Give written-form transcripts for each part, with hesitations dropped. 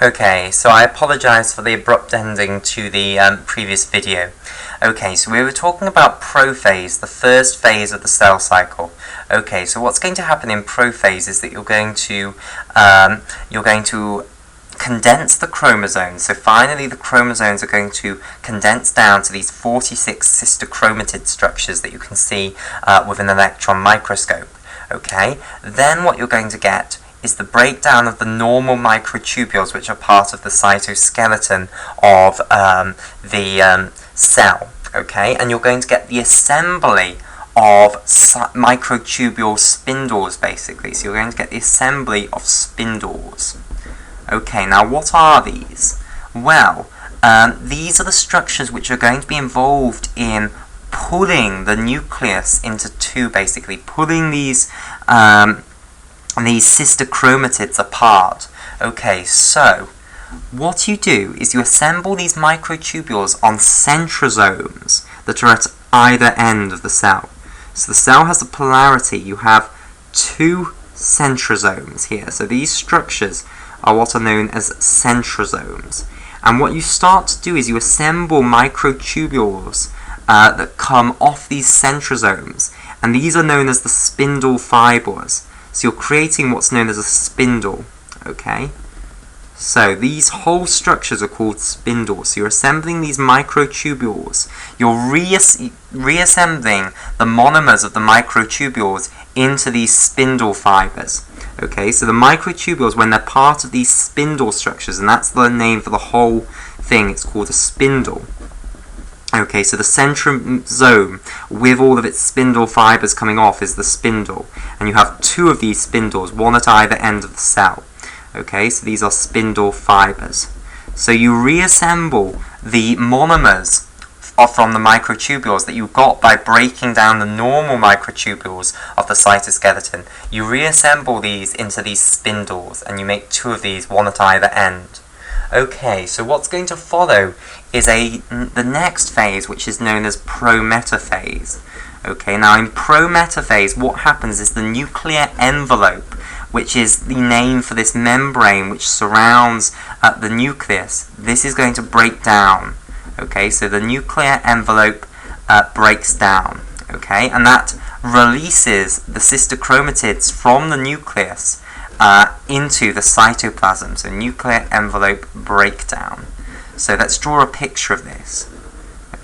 Okay, so I apologise for the abrupt ending to the previous video. Okay, so we were talking about prophase, the first phase of the cell cycle. Okay, so what's going to happen in prophase is that you're going to condense the chromosomes. So finally the chromosomes are going to condense down to these 46 sister chromatid structures that you can see with an electron microscope. Okay, then what you're going to get is the breakdown of the normal microtubules, which are part of the cytoskeleton of the cell. Okay, and you're going to get the assembly of microtubule spindles, basically. So you're going to get the assembly of spindles. Okay, now what are these? Well, these are the structures which are going to be involved in pulling the nucleus into two, basically, pulling these sister chromatids apart. Okay, so what you do is you assemble these microtubules on centrosomes that are at either end of the cell. So the cell has a polarity. You have two centrosomes here. So these structures are what are known as centrosomes. And what you start to do is you assemble microtubules that come off these centrosomes. And these are known as the spindle fibers. So you're creating what's known as a spindle, okay? So these whole structures are called spindles. So you're assembling these microtubules. You're reassembling the monomers of the microtubules into these spindle fibers. Okay, so the microtubules, when they're part of these spindle structures, and that's the name for the whole thing, it's called a spindle. Okay, so the centrosome with all of its spindle fibers coming off is the spindle. And you have two of these spindles, one at either end of the cell. Okay, so these are spindle fibers. So you reassemble the monomers from the microtubules that you got by breaking down the normal microtubules of the cytoskeleton. You reassemble these into these spindles, and you make two of these, one at either end. Okay, so what's going to follow is the next phase, which is known as prometaphase. Okay, now in prometaphase, what happens is the nuclear envelope, which is the name for this membrane which surrounds the nucleus, this is going to break down. Okay, so the nuclear envelope breaks down. Okay, and that releases the sister chromatids from the nucleus into the cytoplasm. So nuclear envelope breakdown. So let's draw a picture of this.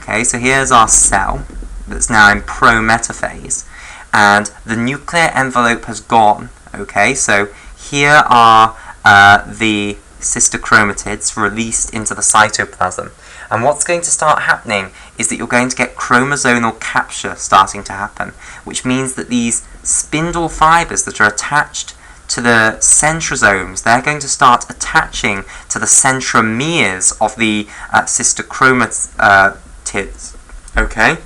Okay, so here's our cell that's now in prometaphase, and the nuclear envelope has gone. Okay, so here are the sister chromatids released into the cytoplasm. And what's going to start happening is that you're going to get chromosomal capture starting to happen, which means that these spindle fibers that are attached to the centrosomes, they're going to start attaching to the centromeres of the sister chromatids. Okay?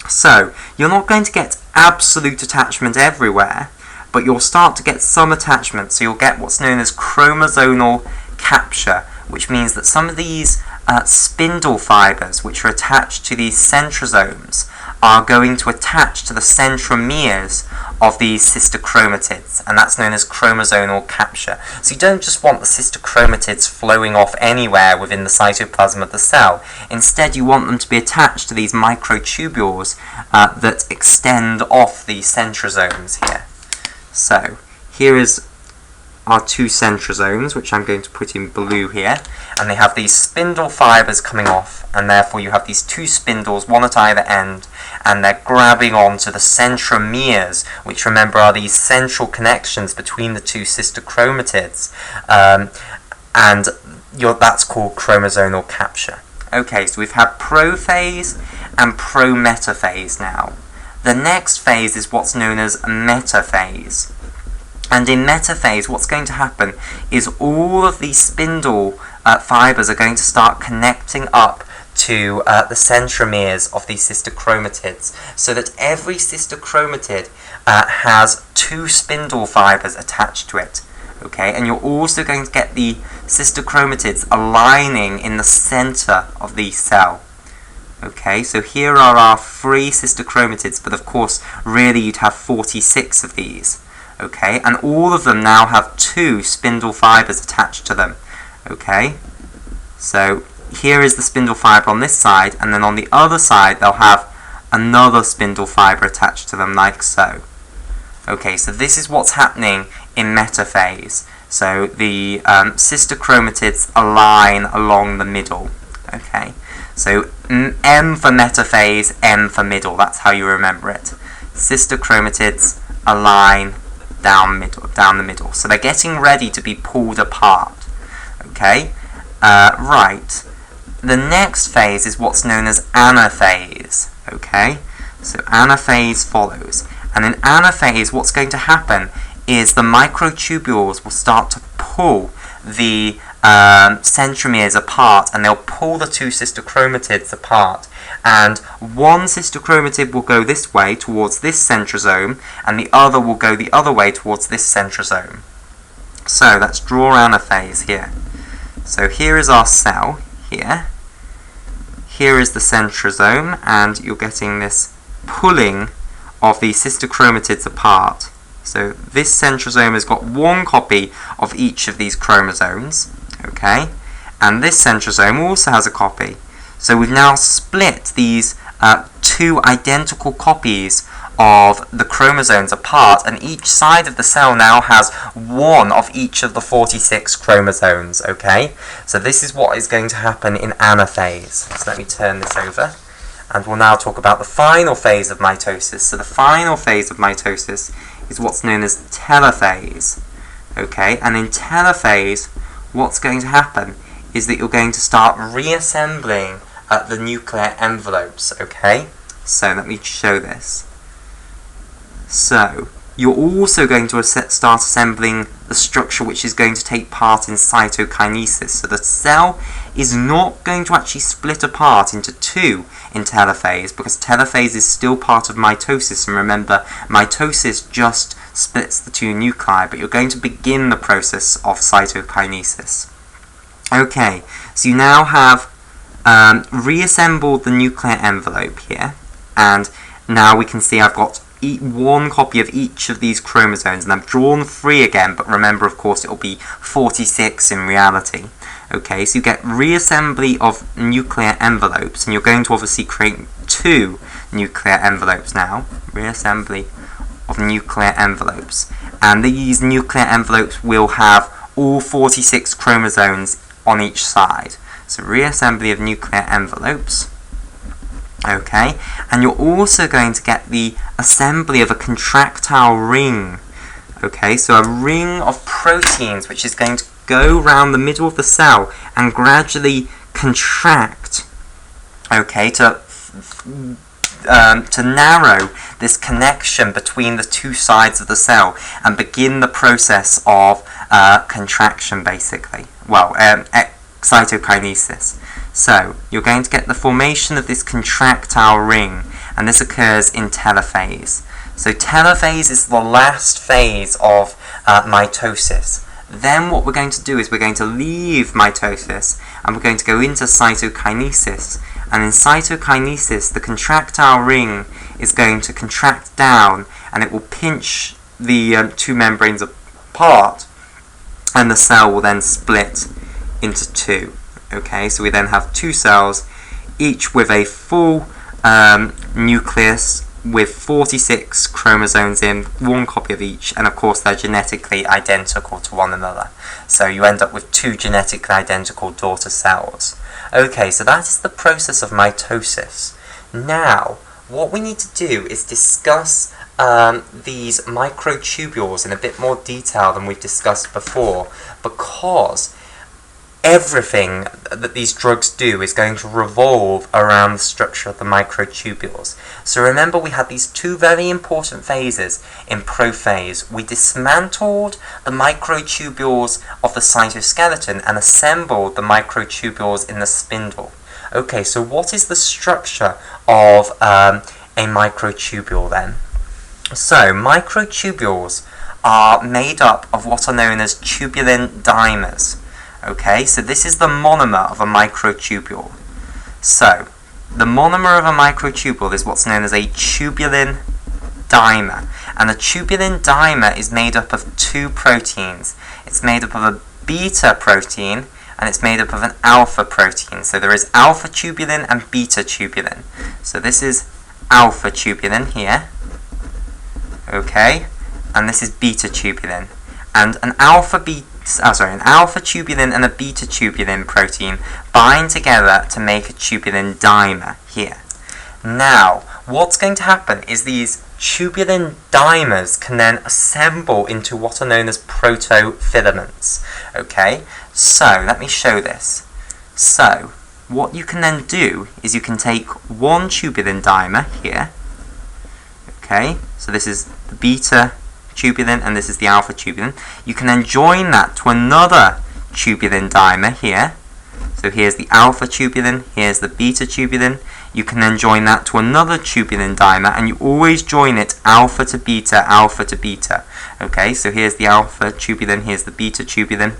So, you're not going to get absolute attachment everywhere, but you'll start to get some attachment, so you'll get what's known as chromosomal capture, which means that some of these spindle fibers, which are attached to these centrosomes, are going to attach to the centromeres of these sister chromatids, and that's known as chromosomal capture. So you don't just want the sister chromatids flowing off anywhere within the cytoplasm of the cell. Instead, you want them to be attached to these microtubules that extend off these centrosomes here. So here is our two centrosomes, which I'm going to put in blue here, and they have these spindle fibers coming off, and therefore you have these two spindles, one at either end, and they're grabbing onto the centromeres, which, remember, are these central connections between the two sister chromatids, and that's called chromosomal capture. Okay, so we've had prophase and prometaphase now. The next phase is what's known as metaphase. And in metaphase, what's going to happen is all of these spindle fibers are going to start connecting up to the centromeres of these sister chromatids, so that every sister chromatid has two spindle fibers attached to it. Okay, and you're also going to get the sister chromatids aligning in the center of the cell. Okay, so here are our 3 sister chromatids, but of course, really you'd have 46 of these. Okay, and all of them now have 2 spindle fibers attached to them. Okay, so here is the spindle fibre on this side, and then on the other side they'll have another spindle fibre attached to them, like so. Okay, so this is what's happening in metaphase. So the sister chromatids align along the middle. Okay, so M for metaphase, M for middle. That's how you remember it. Sister chromatids align down the middle. So they're getting ready to be pulled apart. Okay, right. The next phase is what's known as anaphase. Okay, so anaphase follows, and in anaphase, what's going to happen is the microtubules will start to pull the centromeres apart, and they'll pull the two sister chromatids apart. And one sister chromatid will go this way towards this centrosome, and the other will go the other way towards this centrosome. So let's draw anaphase here. So here is our cell here. Here is the centrosome, and you're getting this pulling of the sister chromatids apart. So this centrosome has got one copy of each of these chromosomes, okay, and this centrosome also has a copy. So we've now split these two identical copies of the chromosomes apart, and each side of the cell now has one of each of the 46 chromosomes, okay? So this is what is going to happen in anaphase. So let me turn this over, and we'll now talk about the final phase of mitosis. So the final phase of mitosis is what's known as telophase, okay? And in telophase, what's going to happen is that you're going to start reassembling the nuclear envelopes, okay? So let me show this. So you're also going to start assembling the structure which is going to take part in cytokinesis. So the cell is not going to actually split apart into two in telophase, because telophase is still part of mitosis, and remember, mitosis just splits the two nuclei, but you're going to begin the process of cytokinesis. Okay, so you now have reassembled the nuclear envelope here, and now we can see I've got one copy of each of these chromosomes, and I've drawn 3 again, but remember, of course, it will be 46 in reality. Okay, so you get reassembly of nuclear envelopes, and you're going to obviously create 2 nuclear envelopes now. Reassembly of nuclear envelopes. And these nuclear envelopes will have all 46 chromosomes on each side. So reassembly of nuclear envelopes. Okay, and you're also going to get the assembly of a contractile ring. Okay, so a ring of proteins which is going to go round the middle of the cell and gradually contract, okay, to narrow this connection between the two sides of the cell and begin the process of contraction, basically. Well, cytokinesis. So you're going to get the formation of this contractile ring, and this occurs in telophase. So telophase is the last phase of mitosis. Then what we're going to do is we're going to leave mitosis, and we're going to go into cytokinesis. And in cytokinesis, the contractile ring is going to contract down, and it will pinch the two membranes apart, and the cell will then split into 2. Okay, so we then have 2 cells, each with a full nucleus with 46 chromosomes in, one copy of each, and of course they're genetically identical to one another. So you end up with 2 genetically identical daughter cells. Okay, so that is the process of mitosis. Now, what we need to do is discuss these microtubules in a bit more detail than we've discussed before, because everything that these drugs do is going to revolve around the structure of the microtubules. So remember, we had these 2 very important phases in prophase. We dismantled the microtubules of the cytoskeleton and assembled the microtubules in the spindle. Okay, so what is the structure of a microtubule then? So microtubules are made up of what are known as tubulin dimers. Okay, so this is the monomer of a microtubule. So, the monomer of a microtubule is what's known as a tubulin dimer. And a tubulin dimer is made up of 2 proteins. It's made up of a beta protein, and it's made up of an alpha protein. So there is alpha tubulin and beta tubulin. So this is alpha tubulin here, okay, and this is beta tubulin. And an alpha tubulin and a beta tubulin protein bind together to make a tubulin dimer here. Now, what's going to happen is these tubulin dimers can then assemble into what are known as protofilaments. Okay, so let me show this. So, what you can then do is you can take one tubulin dimer here. Okay, so this is the beta tubulin and this is the alpha tubulin. You can then join that to another tubulin dimer here. So here's the alpha tubulin, here's the beta tubulin. You can then join that to another tubulin dimer, and you always join it alpha to beta, alpha to beta. Okay, so here's the alpha tubulin, here's the beta tubulin.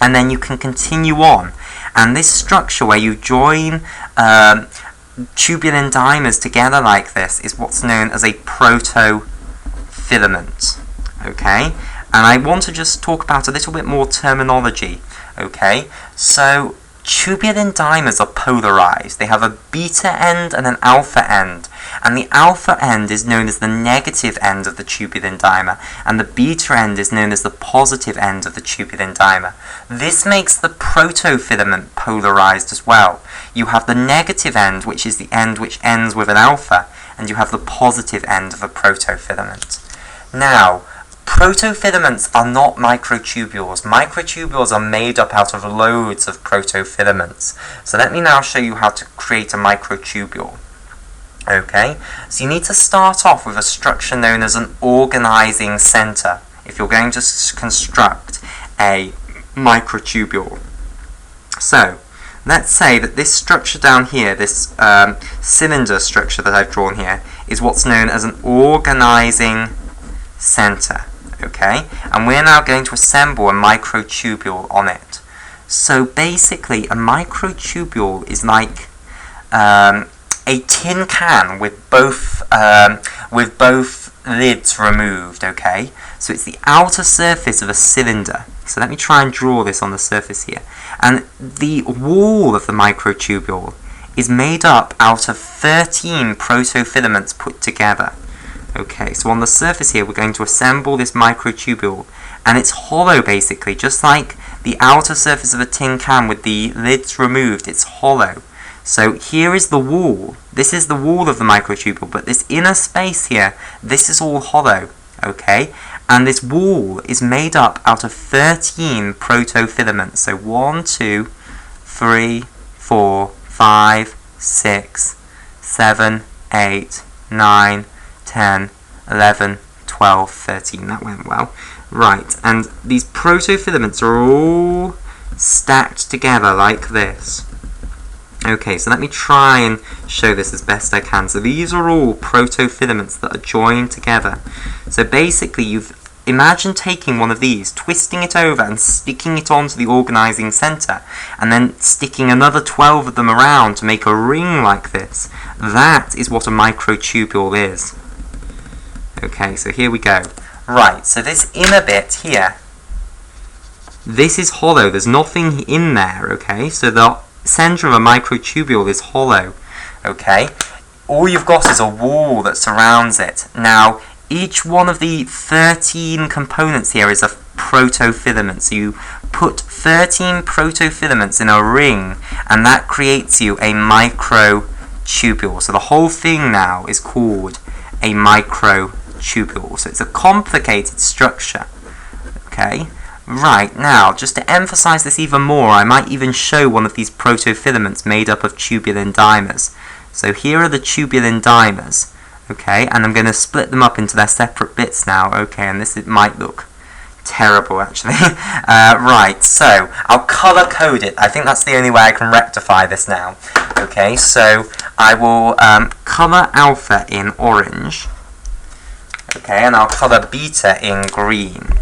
And then you can continue on. And this structure where you join tubulin dimers together like this is what's known as a protofilament. Okay, and I want to just talk about a little bit more terminology. Okay, so tubulin dimers are polarized. They have a beta end and an alpha end, and the alpha end is known as the negative end of the tubulin dimer, and the beta end is known as the positive end of the tubulin dimer. This makes the protofilament polarized as well. You have the negative end, which is the end which ends with an alpha, and you have the positive end of a protofilament. Now, protofilaments are not microtubules. Microtubules are made up out of loads of protofilaments. So let me now show you how to create a microtubule. Okay, so you need to start off with a structure known as an organizing center if you're going to construct a microtubule. So, let's say that this structure down here, this cylinder structure that I've drawn here, is what's known as an organizing center. Okay, and we're now going to assemble a microtubule on it. So basically, a microtubule is like a tin can with both lids removed. Okay, so it's the outer surface of a cylinder. So let me try and draw this on the surface here. And the wall of the microtubule is made up out of 13 protofilaments put together. Okay, so on the surface here we're going to assemble this microtubule, and it's hollow basically, just like the outer surface of a tin can with the lids removed, it's hollow. So here is the wall. This is the wall of the microtubule, but this inner space here, this is all hollow. Okay, and this wall is made up out of 13 protofilaments. So 1, 2, 3, 4, 5, 6, 7, 8, 9, 10, 11, 12, 13. That went well. Right, and these protofilaments are all stacked together like this. Okay, so let me try and show this as best I can. So these are all protofilaments that are joined together. So basically, imagine taking one of these, twisting it over and sticking it onto the organizing center, and then sticking another 12 of them around to make a ring like this. That is what a microtubule is. Okay, so here we go. Right, so this inner bit here, this is hollow. There's nothing in there, okay? So the center of a microtubule is hollow, okay? All you've got is a wall that surrounds it. Now, each one of the 13 components here is a protofilament. So you put 13 protofilaments in a ring, and that creates you a microtubule. So the whole thing now is called a microtubule. So it's a complicated structure. Okay, right, now just to emphasize this even more, I might even show one of these protofilaments made up of tubulin dimers. So here are the tubulin dimers, okay, and I'm going to split them up into their separate bits now, okay, and this might look terrible actually. Right, so I'll color code it. I think that's the only way I can rectify this now. Okay, so I will color alpha in orange. Okay, and I'll colour beta in green.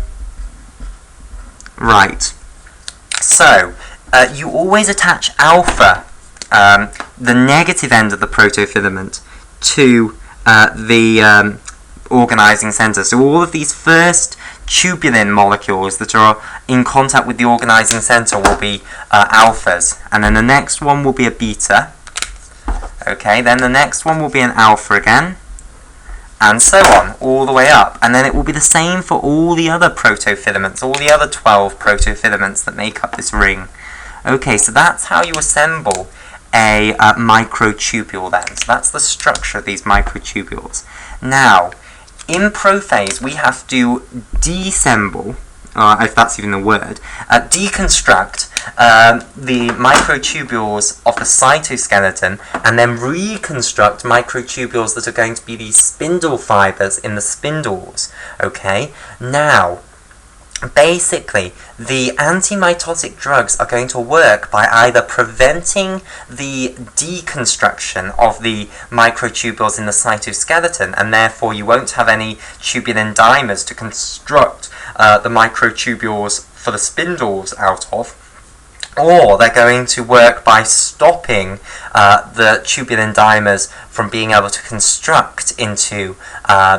Right, so you always attach alpha, the negative end of the protofilament, to the organizing center. So all of these first tubulin molecules that are in contact with the organizing center will be alphas, and then the next one will be a beta. Okay, then the next one will be an alpha again, and so on, all the way up. And then it will be the same for all the other protofilaments, all the other 12 protofilaments that make up this ring. Okay, so that's how you assemble a microtubule then. So that's the structure of these microtubules. Now, in prophase, we have to deassemble, if that's even a word, deconstruct the microtubules of the cytoskeleton, and then reconstruct microtubules that are going to be these spindle fibers in the spindles. Okay, now, basically, the antimitotic drugs are going to work by either preventing the deconstruction of the microtubules in the cytoskeleton, and therefore you won't have any tubulin dimers to construct the microtubules for the spindles out of, or they're going to work by stopping the tubulin dimers from being able to construct into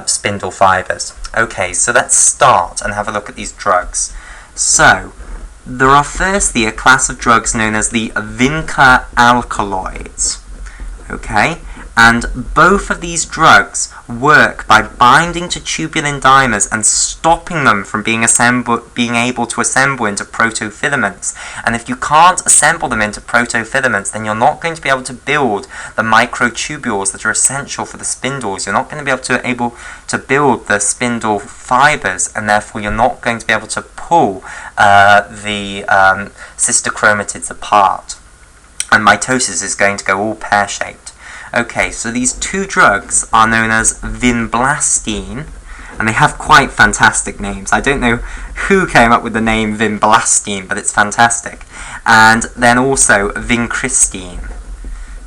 spindle fibers. Okay, so let's start and have a look at these drugs. So, there are firstly a class of drugs known as the Vinca alkaloids. Okay, and both of these drugs work by binding to tubulin dimers and stopping them from being able to assemble into protofilaments. And if you can't assemble them into protofilaments, then you're not going to be able to build the microtubules that are essential for the spindles. You're not going to be able to build the spindle fibers, and therefore you're not going to be able to pull the sister chromatids apart. And mitosis is going to go all pear-shaped. Okay, so these two drugs are known as Vinblastine, and they have quite fantastic names. I don't know who came up with the name Vinblastine, but it's fantastic. And then also Vincristine.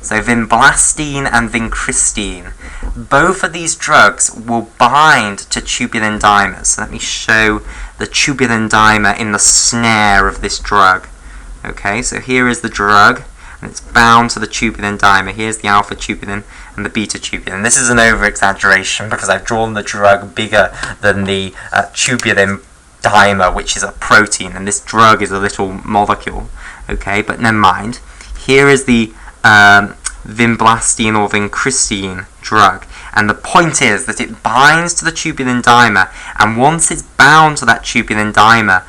So Vinblastine and Vincristine. Both of these drugs will bind to tubulin dimers. So let me show the tubulin dimer in the snare of this drug. Okay, so here is the drug, and it's bound to the tubulin dimer. Here's the alpha tubulin and the beta tubulin. This is an over-exaggeration because I've drawn the drug bigger than the tubulin dimer, which is a protein, and this drug is a little molecule. Okay, but never mind. Here is the Vinblastine or Vincristine drug, and the point is that it binds to the tubulin dimer, and once it's bound to that tubulin dimer,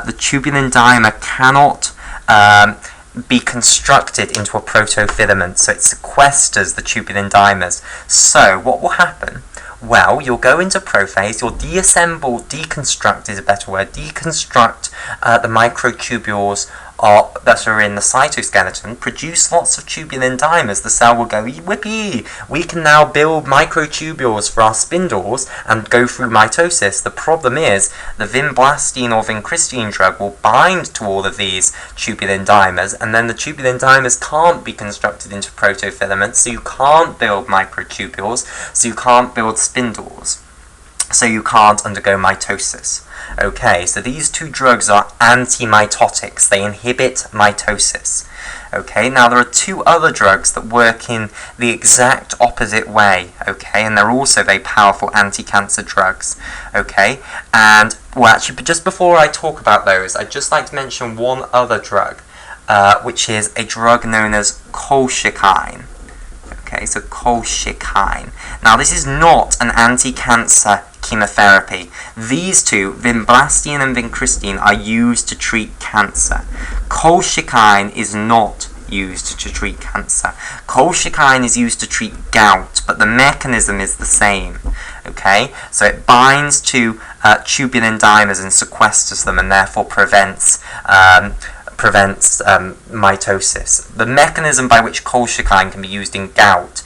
the tubulin dimer cannot be constructed into a protofilament, so it sequesters the tubulin dimers. So what will happen? Well, you'll go into prophase, you'll deconstruct is a better word, deconstruct the microtubules that are in the cytoskeleton, produce lots of tubulin dimers. The cell will go, whippy! We can now build microtubules for our spindles and go through mitosis. The problem is, the Vinblastine or Vincristine drug will bind to all of these tubulin dimers, and then the tubulin dimers can't be constructed into protofilaments, so you can't build microtubules, so you can't build spindles, so you can't undergo mitosis. Okay, so these two drugs are antimitotics. They inhibit mitosis. Okay, now there are two other drugs that work in the exact opposite way. Okay, and they're also very powerful anti-cancer drugs. Okay, and well, actually, just before I talk about those, I'd just like to mention one other drug, which is a drug known as colchicine. Okay, so colchicine. Now, this is not an anti-cancer chemotherapy. These two, Vinblastine and Vincristine, are used to treat cancer. Colchicine is not used to treat cancer. Colchicine is used to treat gout, but the mechanism is the same. Okay, so it binds to tubulin dimers and sequesters them, and therefore prevents mitosis. The mechanism by which colchicine can be used in gout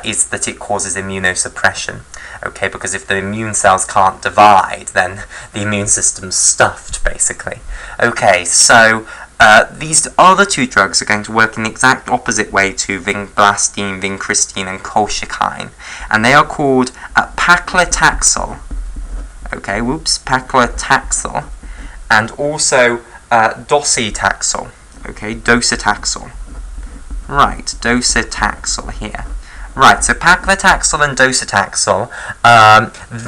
is that it causes immunosuppression. Okay, because if the immune cells can't divide, then the immune system's stuffed, basically. Okay, so these other two drugs are going to work in the exact opposite way to Vinblastine, Vincristine, and colchicine, and they are called paclitaxel. Okay, paclitaxel, and also docetaxel. Okay, docetaxel. Right, docetaxel here. Right, so paclitaxel and docetaxel,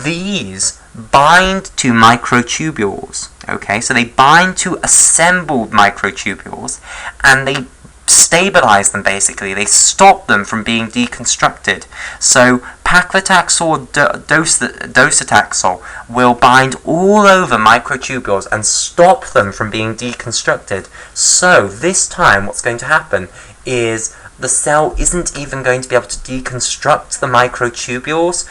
these bind to microtubules. Okay, so they bind to assembled microtubules, and they stabilize them, basically. They stop them from being deconstructed. So paclitaxel or docetaxel will bind all over microtubules and stop them from being deconstructed. So this time what's going to happen is the cell isn't even going to be able to deconstruct the microtubules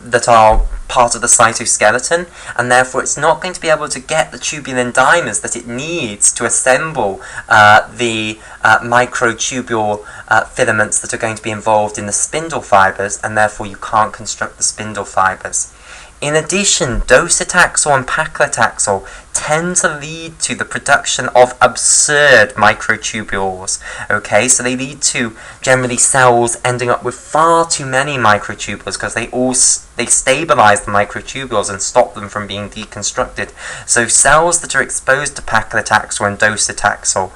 that are part of the cytoskeleton, and therefore it's not going to be able to get the tubulin dimers that it needs to assemble the microtubule filaments that are going to be involved in the spindle fibers, and therefore you can't construct the spindle fibers. In addition, docetaxel and paclitaxel tend to lead to the production of absurd microtubules. Okay, so they lead to generally cells ending up with far too many microtubules because they stabilize the microtubules and stop them from being deconstructed. So cells that are exposed to paclitaxel and docetaxel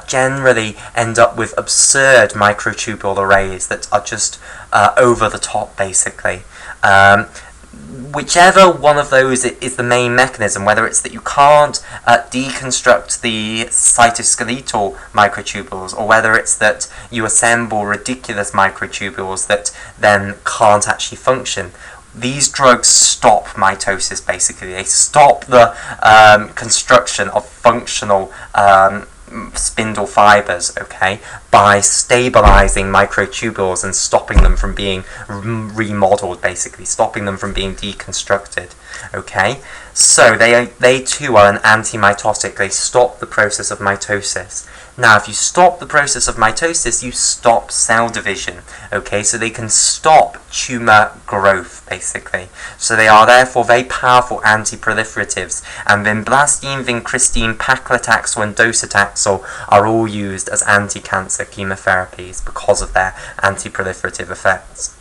generally end up with absurd microtubule arrays that are just over the top, basically. Whichever one of those is the main mechanism, whether it's that you can't deconstruct the cytoskeletal microtubules, or whether it's that you assemble ridiculous microtubules that then can't actually function, these drugs stop mitosis, basically. They stop the construction of functional spindle fibers, okay, by stabilizing microtubules and stopping them from being remodeled, basically, stopping them from being deconstructed, okay. So they too are an antimitotic. They stop the process of mitosis. Now, if you stop the process of mitosis, you stop cell division, okay, so they can stop tumor growth, basically. So they are therefore very powerful antiproliferatives, and Vinblastine, Vincristine, paclitaxel, and docetaxel are all used as anti-cancer chemotherapies because of their antiproliferative effects.